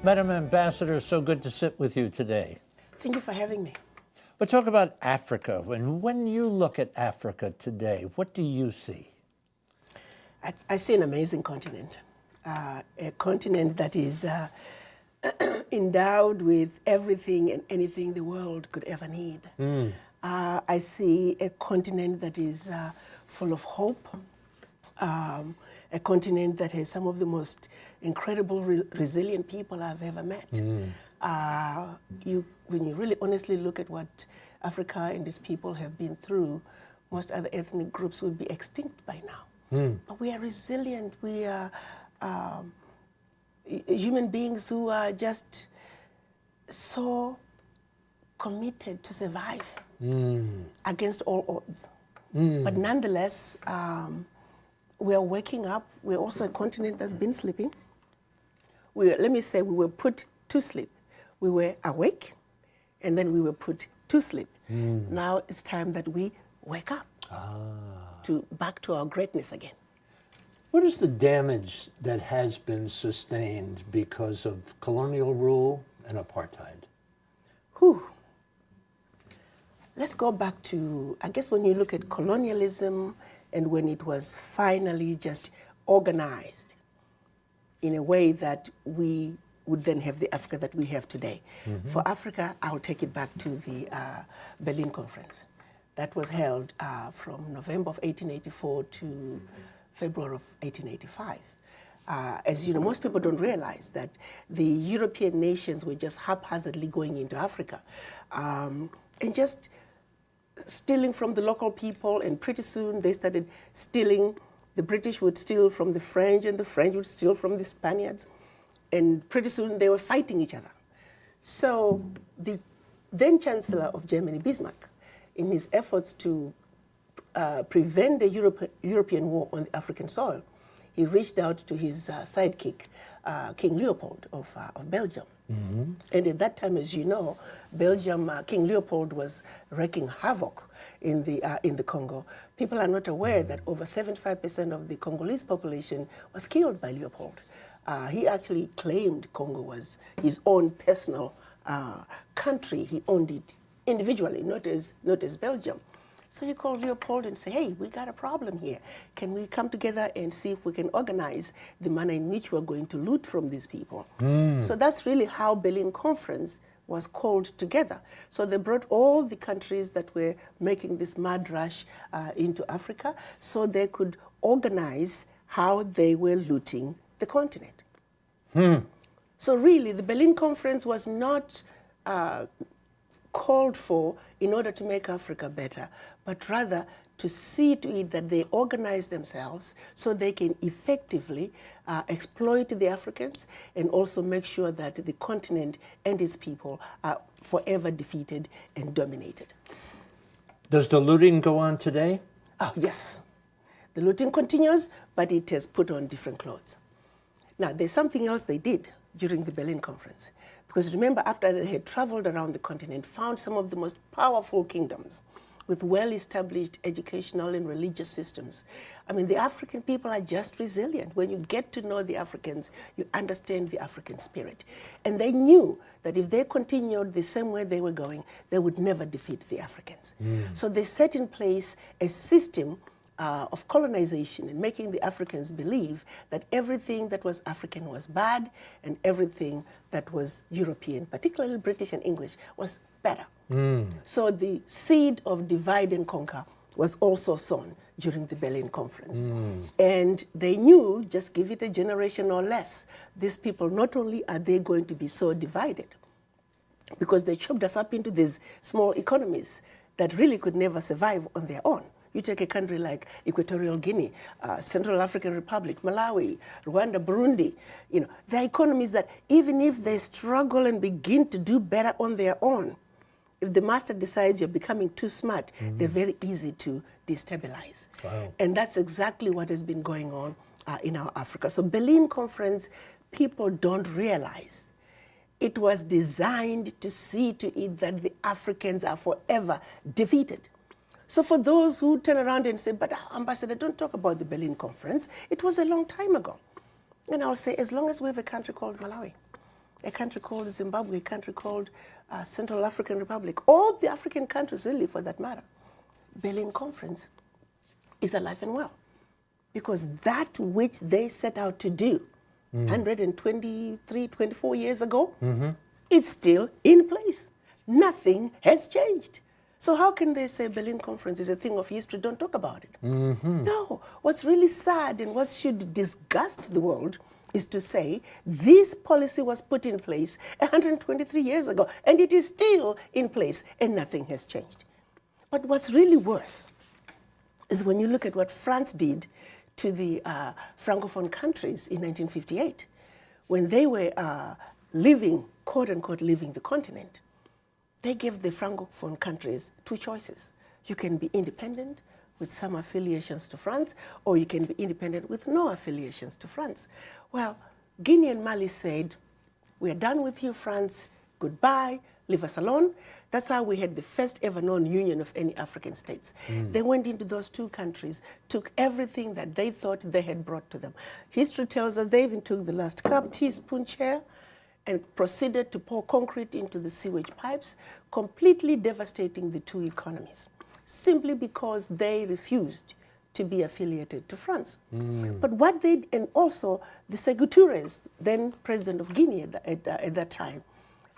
Madam Ambassador, so good to sit with you today. Thank you for having me. We'll talk about Africa. When you look at Africa today, what do you see? I see an amazing continent, a continent that is endowed with everything and anything the world could ever need. I see a continent that is full of hope, a continent that has some of the most incredible, resilient people I've ever met. When you really honestly look at what Africa and its people have been through, most other ethnic groups would be extinct by now. But we are resilient. We are human beings who are just so committed to survive against all odds. But nonetheless, we are waking up. We're also a continent that's been sleeping. Let me say, we were put to sleep. We were awake, and then we were put to sleep. Now it's time that we wake up back to our greatness again. What is the damage that has been sustained because of colonial rule and apartheid? Let's go back to, I guess when you look at colonialism and when it was finally just organized in a way that we would then have the Africa that we have today. For Africa, I'll take it back to the Berlin Conference. That was held from November of 1884 to February of 1885. As you know, most people don't realize that the European nations were just haphazardly going into Africa and just stealing from the local people, and pretty soon they started stealing. The British would steal from the French, and the French would steal from the Spaniards, and pretty soon they were fighting each other. So the then Chancellor of Germany, Bismarck, in his efforts to prevent the European war on the African soil, he reached out to his sidekick, King Leopold of Belgium. And at that time, as you know, Belgium, King Leopold was wreaking havoc in the Congo. People are not aware that over 75% of the Congolese population was killed by Leopold. He actually claimed Congo was his own personal country. He owned it individually, not as Belgium. So you call Leopold and say, hey, we got a problem here. Can we come together and see if we can organize the manner in which we're going to loot from these people? So that's really how Berlin Conference was called together. So they brought all the countries that were making this mad rush into Africa so they could organize how they were looting the continent. So really, the Berlin Conference was not called for in order to make Africa better, but rather to see to it that they organize themselves so they can effectively exploit the Africans and also make sure that the continent and its people are forever defeated and dominated. Does the looting go on today? Oh, yes. The looting continues, but it has put on different clothes. Now, there's something else they did during the Berlin Conference. Because remember, after they had traveled around the continent, found some of the most powerful kingdoms with well-established educational and religious systems. I mean, the African people are just resilient. When you get to know the Africans, you understand the African spirit. And they knew that if they continued the same way they were going, they would never defeat the Africans. So they set in place a system of colonization and making the Africans believe that everything that was African was bad and everything that was European, particularly British and English, was better. So the seed of divide and conquer was also sown during the Berlin Conference. And they knew, just give it a generation or less, these people, not only are they going to be so divided, because they chopped us up into these small economies that really could never survive on their own. You take a country like Equatorial Guinea, Central African Republic, Malawi, Rwanda, Burundi, you know, they're economies that even if they struggle and begin to do better on their own, if the master decides you're becoming too smart, they're very easy to destabilize. Wow. And that's exactly what has been going on in our Africa. So Berlin Conference, people don't realize it was designed to see to it that the Africans are forever defeated. So for those who turn around and say, but Ambassador, don't talk about the Berlin Conference, it was a long time ago. And I'll say, as long as we have a country called Malawi, a country called Zimbabwe, a country called Central African Republic, all the African countries really for that matter. Berlin Conference is alive and well because that which they set out to do 123, 24 years ago, it's still in place. Nothing has changed. So how can they say Berlin Conference is a thing of history, don't talk about it? No, what's really sad and what should disgust the world is to say this policy was put in place 123 years ago and it is still in place and nothing has changed. But what's really worse is when you look at what France did to the Francophone countries in 1958, when they were living, quote unquote, leaving the continent, they gave the Francophone countries two choices. You can be independent with some affiliations to France, or you can be independent with no affiliations to France. Well, Guinea and Mali said, we are done with you, France, goodbye, leave us alone. That's how we had the first ever known union of any African states. They went into those two countries, took everything that they thought they had brought to them. History tells us they even took the last cup, teaspoon, chair, and proceeded to pour concrete into the sewage pipes, completely devastating the two economies, simply because they refused to be affiliated to France. But what they, and also the Sékou Touré, then president of Guinea at that time,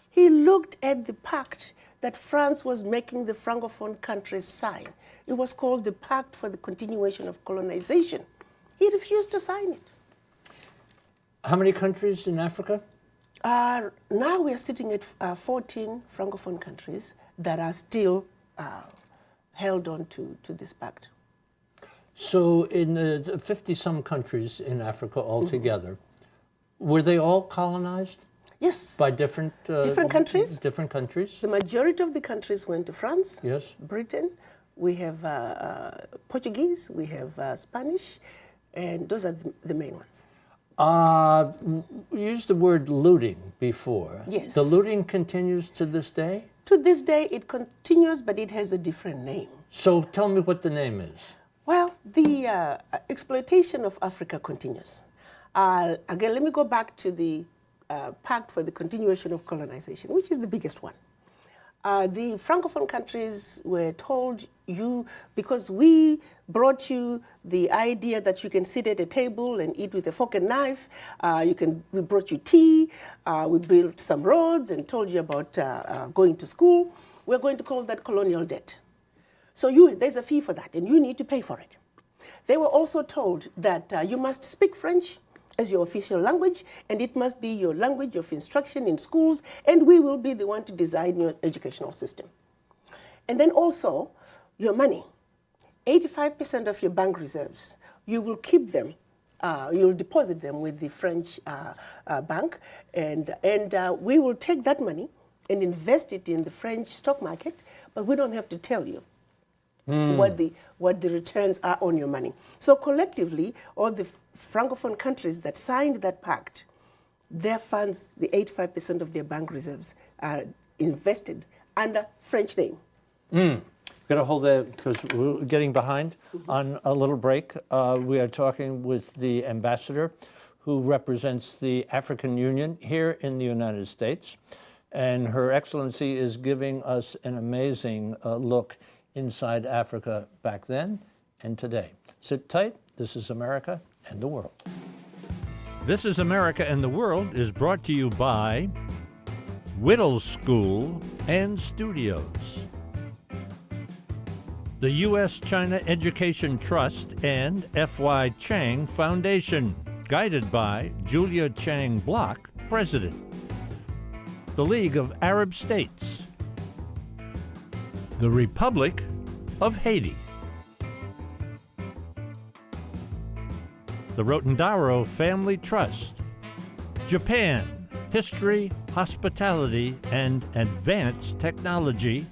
he looked at the pact that France was making the Francophone countries sign. It was called the Pact for the Continuation of Colonization. He refused to sign it. How many countries in Africa? Now we are sitting at 14 Francophone countries that are still held on to this pact. So in the 50-some countries in Africa altogether, were they all colonized? Yes. By different countries? Different countries. The majority of the countries went to France, yes, Britain. We have Portuguese, we have Spanish, and those are the main ones. You used the word looting before. Yes. The looting continues to this day? To this day, it continues, but it has a different name. So tell me what the name is. Well, the exploitation of Africa continues. Again, let me go back to the Pact for the Continuation of Colonization, which is the biggest one. The Francophone countries were told because we brought you the idea that you can sit at a table and eat with a fork and knife, we brought you tea, we built some roads and told you about going to school, we're going to call that colonial debt. So there's a fee for that and you need to pay for it. They were also told that you must speak French as your official language, and it must be your language of instruction in schools, and we will be the one to design your educational system. And then also, your money, 85% of your bank reserves, you will keep them, you'll deposit them with the French bank, and we will take that money and invest it in the French stock market, but we don't have to tell you what the returns are on your money. So collectively, all the Francophone countries that signed that pact, their funds, the 85% of their bank reserves, are invested under French name. Got to hold that because we're getting behind on a little break. We are talking with the ambassador who represents the African Union here in the United States. And Her Excellency is giving us an amazing look inside Africa back then and today. Sit tight. This is America and the World. This is America and the World is brought to you by Whittle School and Studios, the U.S.-China Education Trust and F.Y. Chang Foundation, guided by Julia Chang Block, President, the League of Arab States, the Republic of Haiti, the Rotendaro Family Trust, Japan, History, Hospitality, and Advanced Technology,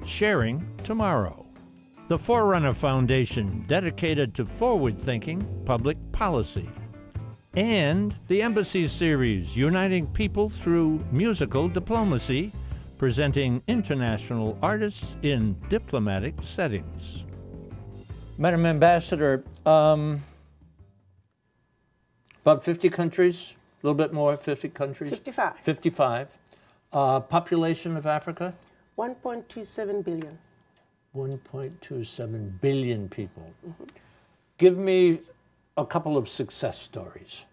Sharing Tomorrow, the Forerunner Foundation, dedicated to forward-thinking public policy, and the Embassy Series, uniting people through musical diplomacy, presenting international artists in diplomatic settings. Madam Ambassador, about 50 countries little bit more, 50 countries? 55. 55. Population of Africa? 1.27 billion. 1.27 billion people. Give me a couple of success stories.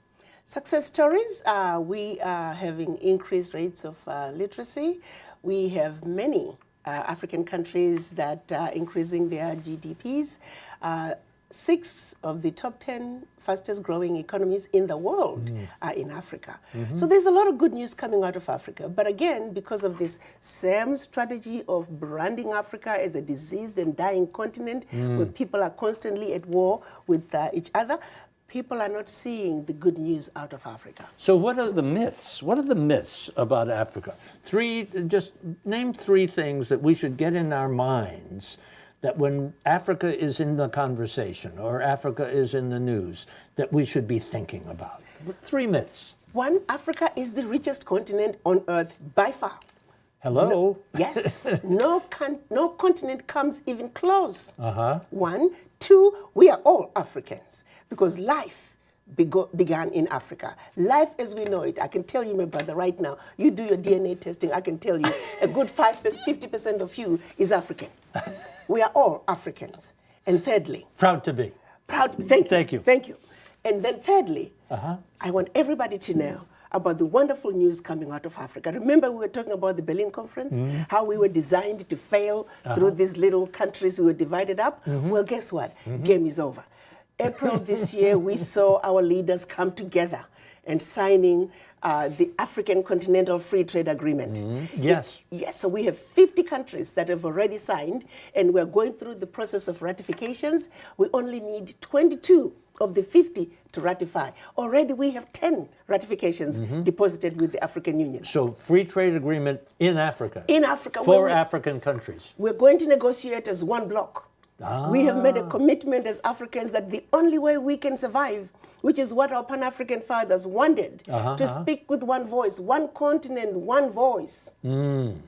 Success stories, we are having increased rates of literacy. We have many African countries that are increasing their GDPs. 6 of the top 10 fastest growing economies in the world are in Africa. So there's a lot of good news coming out of Africa. But again, because of this same strategy of branding Africa as a diseased and dying continent where people are constantly at war with each other, people are not seeing the good news out of Africa. So what are the myths? What are the myths about Africa? Just name 3 things that we should get in our minds that when Africa is in the conversation or Africa is in the news, that we should be thinking about. 3 myths. 1, Africa is the richest continent on earth by far. Hello? Yes, no continent comes even close. 1. 2, we are all Africans because life began in Africa. Life as we know it, I can tell you, my brother, right now, you do your DNA testing, I can tell you a good 50% of you is African. We are all Africans. And thirdly, Proud to be. proud, thank you. Thank you. Thank you. And then thirdly, I want everybody to know about the wonderful news coming out of Africa. Remember we were talking about the Berlin Conference, how we were designed to fail through these little countries, we were divided up? Well, guess what? Game is over. April this year, we saw our leaders come together and signing the African Continental Free Trade Agreement. Yes. Yes, so we have 50 countries that have already signed, and we're going through the process of ratifications. We only need 22 of the 50 to ratify. Already we have 10 ratifications deposited with the African Union. So free trade agreement in Africa. In Africa. For African countries. We're going to negotiate as one bloc. We have made a commitment as Africans that the only way we can survive, which is what our Pan-African fathers wanted, to speak with one voice, one continent, one voice. And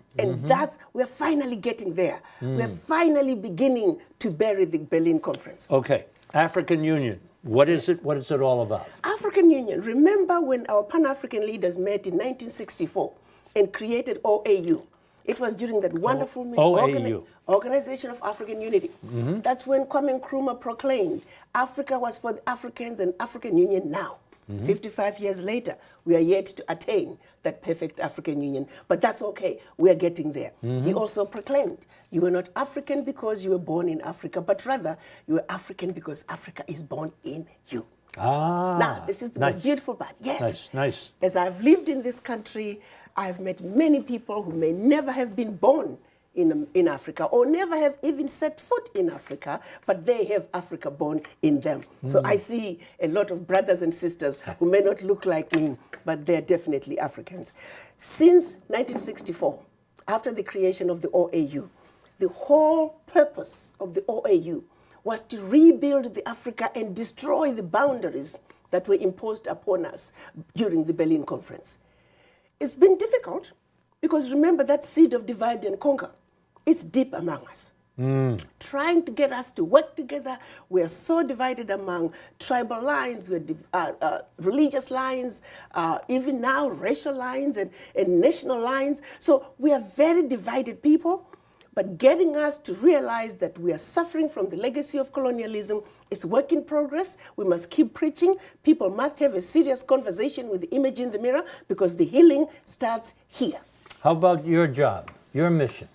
we're finally getting there. We're finally beginning to bury the Berlin Conference. Okay, African Union. What is it? What is it all about? African Union. Remember when our Pan-African leaders met in 1964 and created OAU? It was during that wonderful Organization of African Unity. That's when Kwame Nkrumah proclaimed Africa was for the Africans and African Union now. 55 years later, we are yet to attain that perfect African Union. But that's okay. We are getting there. He also proclaimed you were not African because you were born in Africa, but rather you were African because Africa is born in you. Now, this is the most beautiful part. Yes. Nice. As I've lived in this country, I've met many people who may never have been born in Africa or never have even set foot in Africa, but they have Africa born in them. So I see a lot of brothers and sisters who may not look like me, but they're definitely Africans. Since 1964, after the creation of the OAU, the whole purpose of the OAU was to rebuild the Africa and destroy the boundaries that were imposed upon us during the Berlin Conference. It's been difficult because remember that seed of divide and conquer, it's deep among us. Trying to get us to work together, we are so divided among tribal lines, religious lines, even now racial lines and national lines. So we are very divided people. But getting us to realize that we are suffering from the legacy of colonialism is work in progress. We must keep preaching. People must have a serious conversation with the image in the mirror because the healing starts here. How about your job, your mission?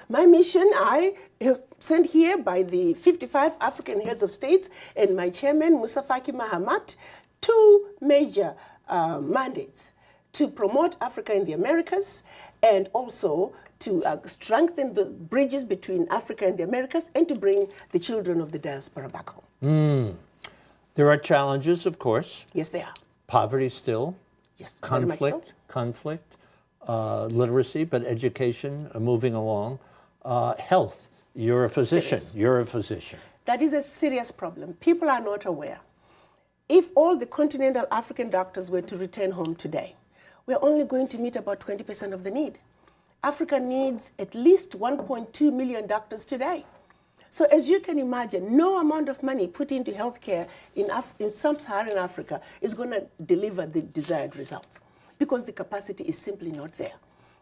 My mission, I have sent here by the 55 African heads of states and my chairman, Musa Faki Mahamat, 2 major mandates: to promote Africa in the Americas and also to strengthen the bridges between Africa and the Americas and to bring the children of the diaspora back home. There are challenges, of course. Yes, they are. Poverty still. Yes, very much so. Conflict, literacy, but education moving along. Health. You're a physician. Serious. You're a physician. That is a serious problem. People are not aware. If all the continental African doctors were to return home today, we're only going to meet about 20% of the need. Africa needs at least 1.2 million doctors today. So as you can imagine, no amount of money put into healthcare in sub-Saharan Africa is going to deliver the desired results because the capacity is simply not there.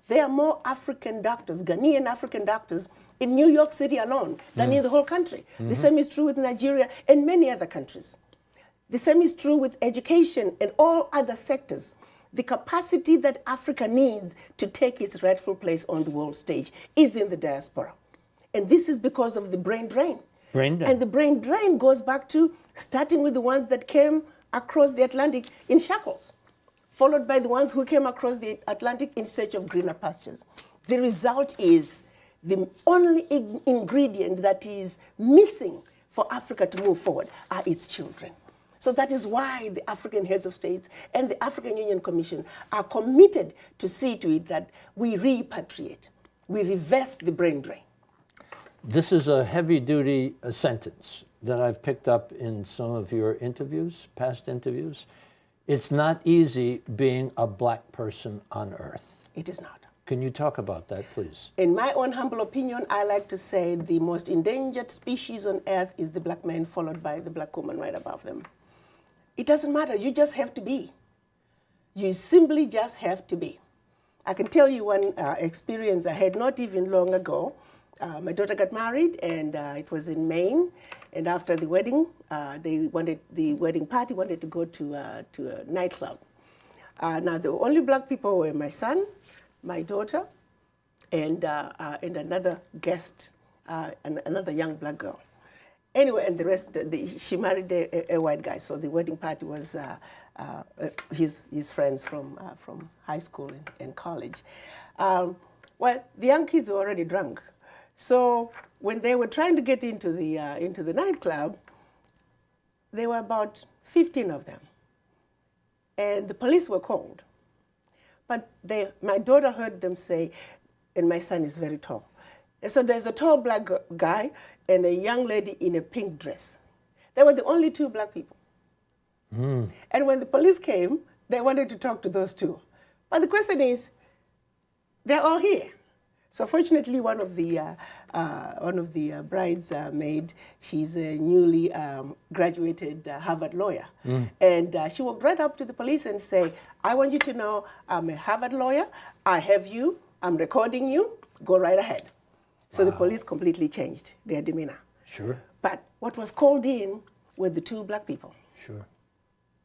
There are more African doctors, Ghanaian African doctors, in New York City alone than in the whole country. The same is true with Nigeria and many other countries. The same is true with education and all other sectors. The capacity that Africa needs to take its rightful place on the world stage is in the diaspora. And this is because of the brain drain. Brain drain. And the brain drain goes back to starting with the ones that came across the Atlantic in shackles, followed by the ones who came across the Atlantic in search of greener pastures. The result is the only ingredient that is missing for Africa to move forward are its children. So that is why the African heads of states and the African Union Commission are committed to see to it that we repatriate, we reverse the brain drain. This is a heavy-duty sentence that I've picked up in some of your interviews, past interviews. It's not easy being a black person on Earth. It is not. Can you talk about that, please? In my own humble opinion, I like to say the most endangered species on Earth is the black man, followed by the black woman right above them. It doesn't matter. You just have to be. You simply just have to be. I can tell you one experience I had not even long ago. My daughter got married, and it was in Maine. And after the wedding, the wedding party wanted to go to a nightclub. Now, the only black people were my son, my daughter, and another guest, another young black girl. Anyway, and the rest, she married a white guy, so the wedding party was his friends from high school and college. Well, the young kids were already drunk. So when they were trying to get into the nightclub, there were about 15 of them, and the police were called. But my daughter heard them say, and my son is very tall. And so there's a tall black guy and a young lady in a pink dress. They were the only two black people. And when the police came, they wanted to talk to those two. But the question is, they're all here. So fortunately, one of the brides maid, she's a newly graduated Harvard lawyer, and she walked right up to the police and say, "I want you to know I'm a Harvard lawyer. I have you. I'm recording you. Go right ahead." So the police completely changed their demeanor. Sure. But what was called in were the two black people. Sure.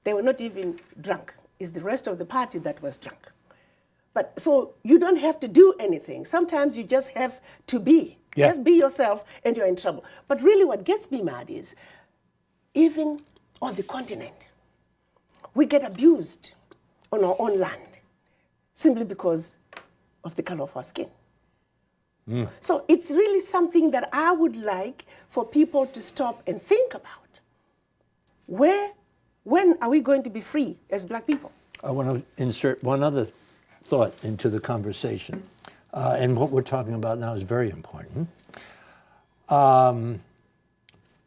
They were not even drunk. It's the rest of the party that was drunk. But so you don't have to do anything. Sometimes you just have to be. Yeah. Just be yourself and you're in trouble. But really what gets me mad is, even on the continent, we get abused on our own land simply because of the color of our skin. So it's really something that I would like for people to stop and think about. When are we going to be free as black people? I want to insert one other thought into the conversation. And what we're talking about now is very important.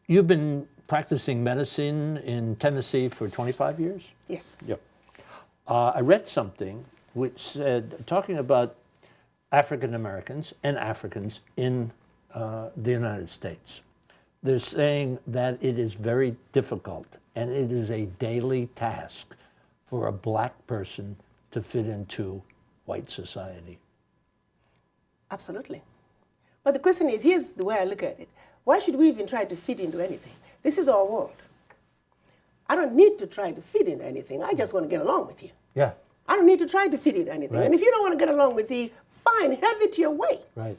You've been practicing medicine in Tennessee for 25 years? Yes. Yep. I read something which said, talking about African Americans and Africans in the United States, they're saying that it is very difficult and it is a daily task for a black person to fit into white society. Absolutely. But the question is, here's the way I look at it. Why should we even try to fit into anything? This is our world. I don't need to try to fit into anything. I just want to get along with you. Yeah. I don't need to try to fit into anything. Right. And if you don't want to get along with me, fine, have it your way. Right.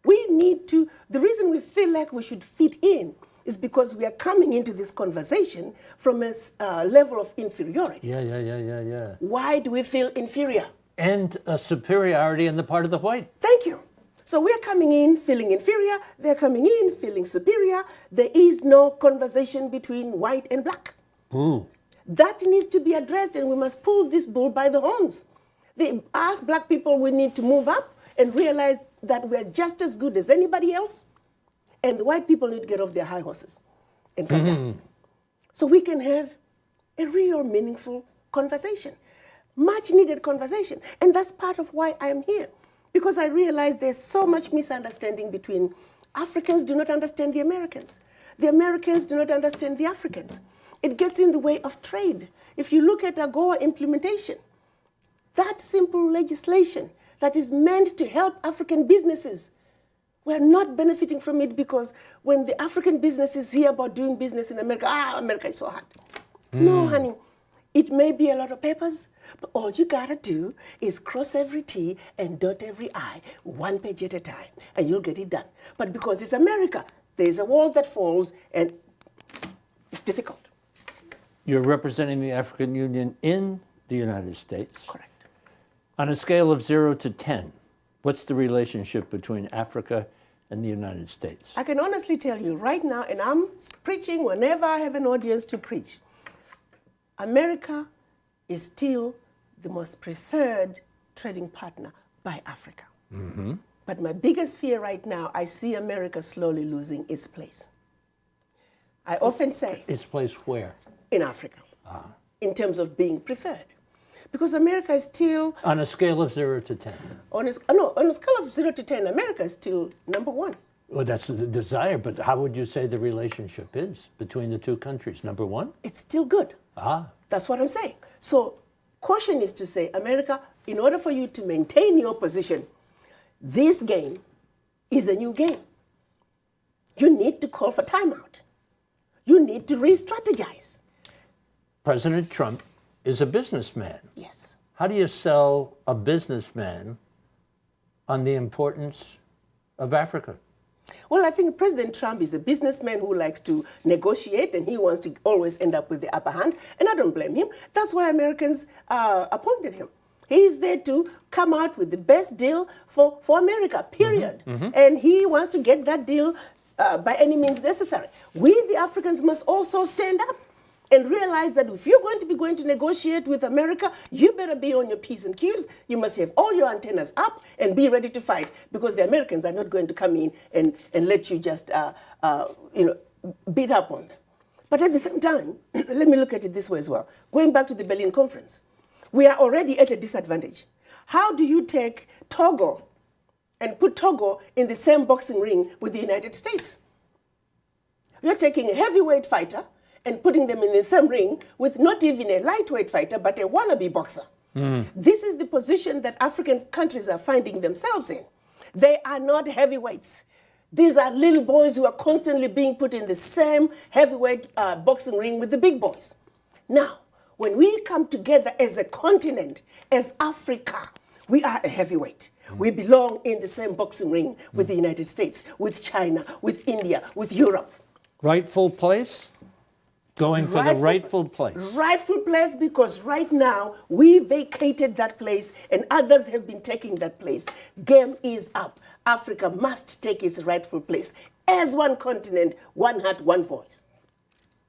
We need to, the reason we feel like we should fit in is because we are coming into this conversation from a level of inferiority. Yeah. Why do we feel inferior? And a superiority on the part of the white. Thank you. So we're coming in feeling inferior, they're coming in feeling superior. There is no conversation between white and black. That needs to be addressed, and we must pull this bull by the horns. As black people, we need to move up and realize that we're just as good as anybody else, and the white people need to get off their high horses and come down. So we can have a real meaningful conversation, much needed conversation. And that's part of why I'm here, because I realize there's so much misunderstanding between Africans do not understand the Americans. The Americans do not understand the Africans. It gets in the way of trade. If you look at AGOA implementation, that simple legislation that is meant to help African businesses, we're not benefiting from it because when the African businesses hear about doing business in America, America is so hard. No, honey. It may be a lot of papers, but all you gotta do is cross every T and dot every I, one page at a time, and you'll get it done. But because it's America, there's a wall that falls, and it's difficult. You're representing the African Union in the United States. Correct. On a scale of 0 to 10, what's the relationship between Africa and the United States? I can honestly tell you right now, and I'm preaching whenever I have an audience to preach, America is still the most preferred trading partner by Africa. Mm-hmm. But my biggest fear right now, I see America slowly losing its place. I often say... Its place where? In Africa, in terms of being preferred. Because America is still... On a scale of 0 to 10? On a scale of 0 to 10, America is still number one. Well, that's the desire, but how would you say the relationship is between the two countries? Number one? It's still good. That's what I'm saying. So caution is to say, America, in order for you to maintain your position, this game is a new game. You need to call for timeout. You need to re-strategize. President Trump is a businessman. Yes. How do you sell a businessman on the importance of Africa? Well, I think President Trump is a businessman who likes to negotiate, and he wants to always end up with the upper hand, and I don't blame him. That's why Americans appointed him. He is there to come out with the best deal for America, period. Mm-hmm. Mm-hmm. And he wants to get that deal by any means necessary. We, the Africans, must also stand up and realize that if you're going to negotiate with America, you better be on your P's and Q's. You must have all your antennas up and be ready to fight, because the Americans are not going to come in and let you just beat up on them. But at the same time, let me look at it this way as well. Going back to the Berlin Conference, we are already at a disadvantage. How do you take Togo and put Togo in the same boxing ring with the United States? You're taking a heavyweight fighter and putting them in the same ring with not even a lightweight fighter, but a wannabe boxer. This is the position that African countries are finding themselves in. They are not heavyweights. These are little boys who are constantly being put in the same heavyweight boxing ring with the big boys. Now, when we come together as a continent, as Africa, we are a heavyweight. We belong in the same boxing ring with the United States, with China, with India, with Europe. Rightful place? Going for the rightful place. Rightful place, because right now we vacated that place and others have been taking that place. Game is up. Africa must take its rightful place as one continent, one heart, one voice.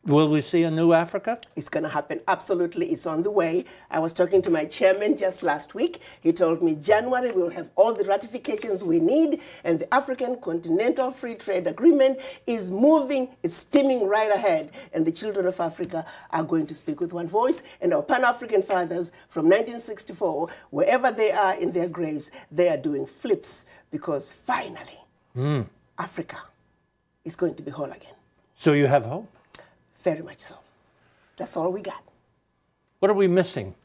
Will we see a new Africa? It's going to happen. Absolutely. It's on the way. I was talking to my chairman just last week. He told me January we'll have all the ratifications we need, and the African Continental Free Trade Agreement is moving, is steaming right ahead. And the children of Africa are going to speak with one voice. And our Pan-African fathers from 1964, wherever they are in their graves, they are doing flips, because finally Africa is going to be whole again. So you have hope? Very much so. That's all we got. What are we missing